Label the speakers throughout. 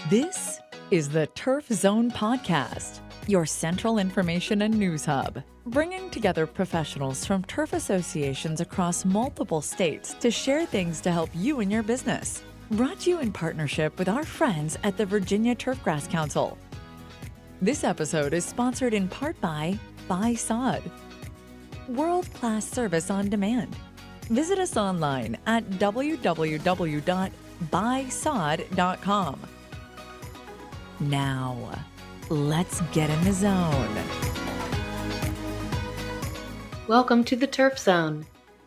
Speaker 1: This is the Turf Zone Podcast, your central information and news hub, bringing together professionals from turf associations across multiple states to share things to help you in your business. Brought to you in partnership with our friends at the Virginia Turfgrass Council. This episode is sponsored in part by Sod, world-class service on demand. Visit us online at www.buysod.com. Now, let's get in the zone.
Speaker 2: Welcome to the Turf Zone.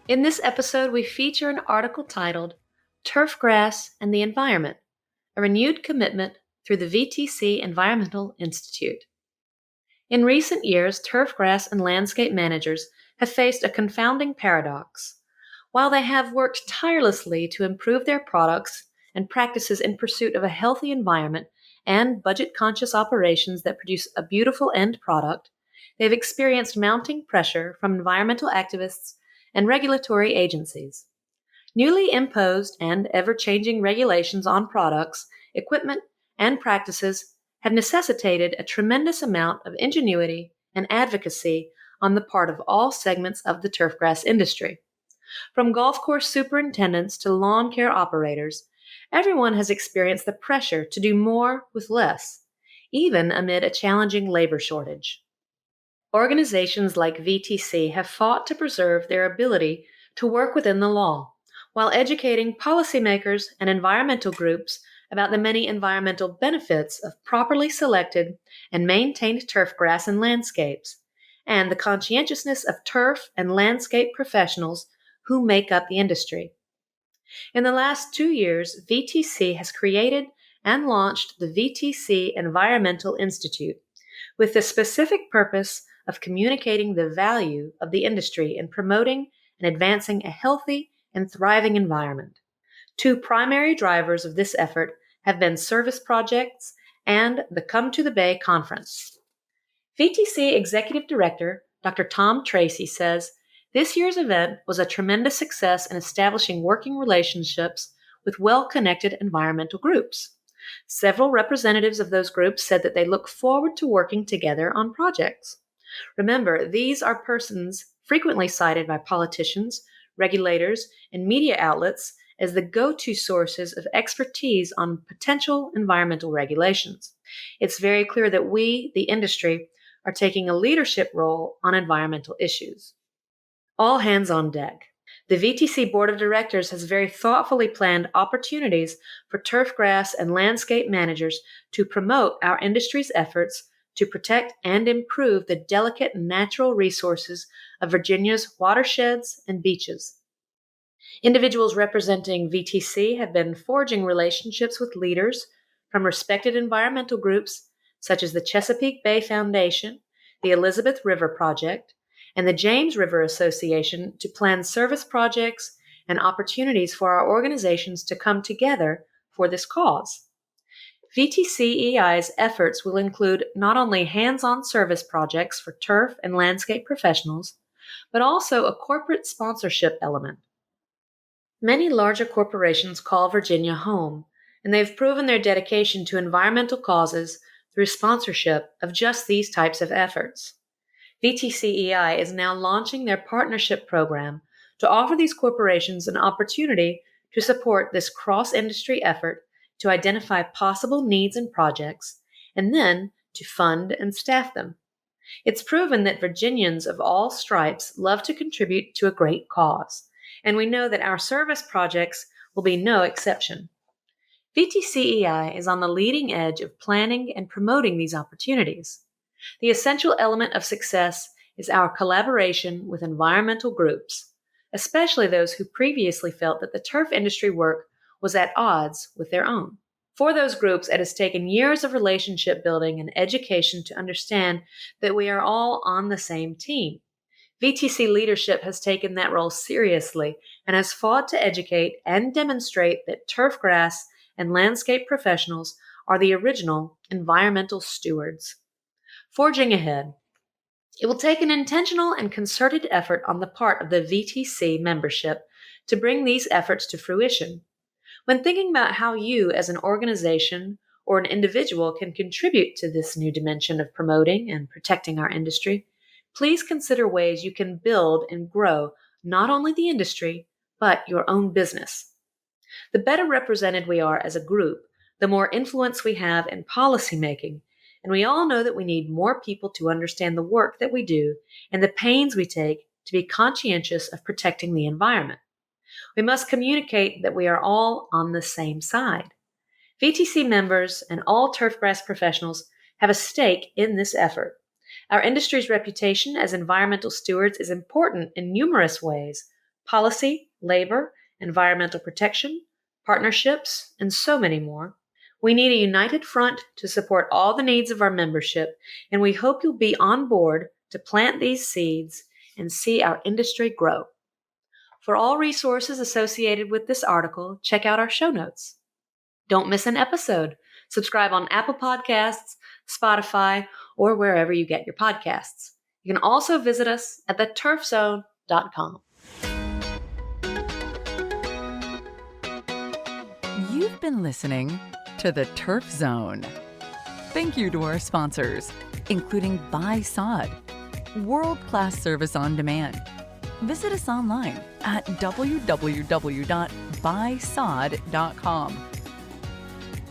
Speaker 2: In this episode, we feature an article titled Turfgrass and the Environment, a renewed commitment through the VTC Environmental Institute. In recent years, turfgrass and landscape managers have faced a confounding paradox. While they have worked tirelessly to improve their products and practices in pursuit of a healthy environment and budget-conscious operations that produce a beautiful end product, they've experienced mounting pressure from environmental activists and regulatory agencies. Newly imposed and ever-changing regulations on products, equipment, and practices have necessitated a tremendous amount of ingenuity and advocacy on the part of all segments of the turfgrass industry. From golf course superintendents to lawn care operators, everyone has experienced the pressure to do more with less, even amid a challenging labor shortage. Organizations like VTC have fought to preserve their ability to work within the law, while educating policymakers and environmental groups about the many environmental benefits of properly selected and maintained turfgrass and landscapes, and the conscientiousness of turf and landscape professionals who make up the industry. In the last 2 years, VTC has created and launched the VTC Environmental Institute with the specific purpose of communicating the value of the industry in promoting and advancing a healthy and thriving environment. 2 primary drivers of this effort have been service projects and the Come to the Bay conference. VTC Executive Director Dr. Tom Tracy says, "This year's event was a tremendous success in establishing working relationships with well-connected environmental groups. Several representatives of those groups said that they look forward to working together on projects. Remember, these are persons frequently cited by politicians, regulators, and media outlets as the go-to sources of expertise on potential environmental regulations. It's very clear that we, the industry, are taking a leadership role on environmental issues." All hands on deck. The VTC Board of Directors has very thoughtfully planned opportunities for turfgrass and landscape managers to promote our industry's efforts to protect and improve the delicate natural resources of Virginia's watersheds and beaches. Individuals representing VTC have been forging relationships with leaders from respected environmental groups such as the Chesapeake Bay Foundation, the Elizabeth River Project, and the James River Association to plan service projects and opportunities for our organizations to come together for this cause. VTCEI's efforts will include not only hands-on service projects for turf and landscape professionals, but also a corporate sponsorship element. Many larger corporations call Virginia home, and they've proven their dedication to environmental causes through sponsorship of just these types of efforts. VTCEI is now launching their partnership program to offer these corporations an opportunity to support this cross-industry effort to identify possible needs and projects, and then to fund and staff them. It's proven that Virginians of all stripes love to contribute to a great cause, and we know that our service projects will be no exception. VTCEI is on the leading edge of planning and promoting these opportunities. The essential element of success is our collaboration with environmental groups, especially those who previously felt that the turf industry work was at odds with their own. For those groups, it has taken years of relationship building and education to understand that we are all on the same team. VTC leadership has taken that role seriously and has fought to educate and demonstrate that turfgrass and landscape professionals are the original environmental stewards. Forging ahead. It will take an intentional and concerted effort on the part of the VTC membership to bring these efforts to fruition. When thinking about how you as an organization or an individual can contribute to this new dimension of promoting and protecting our industry, please consider ways you can build and grow not only the industry, but your own business. The better represented we are as a group, the more influence we have in policymaking, and we all know that we need more people to understand the work that we do and the pains we take to be conscientious of protecting the environment. We must communicate that we are all on the same side. VTC members and all turfgrass professionals have a stake in this effort. Our industry's reputation as environmental stewards is important in numerous ways: policy, labor, environmental protection, partnerships, and so many more. We need a united front to support all the needs of our membership, and we hope you'll be on board to plant these seeds and see our industry grow. For all resources associated with this article, check out our show notes. Don't miss an episode. Subscribe on Apple Podcasts, Spotify, or wherever you get your podcasts. You can also visit us at theturfzone.com.
Speaker 1: You've been listening to The Turf Zone. Thank you to our sponsors, including Buy Sod, world-class service on demand. Visit us online at www.buysod.com.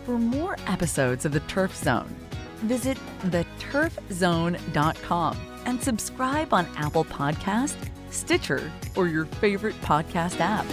Speaker 1: For more episodes of The Turf Zone, visit theturfzone.com and subscribe on Apple Podcasts, Stitcher, or your favorite podcast app.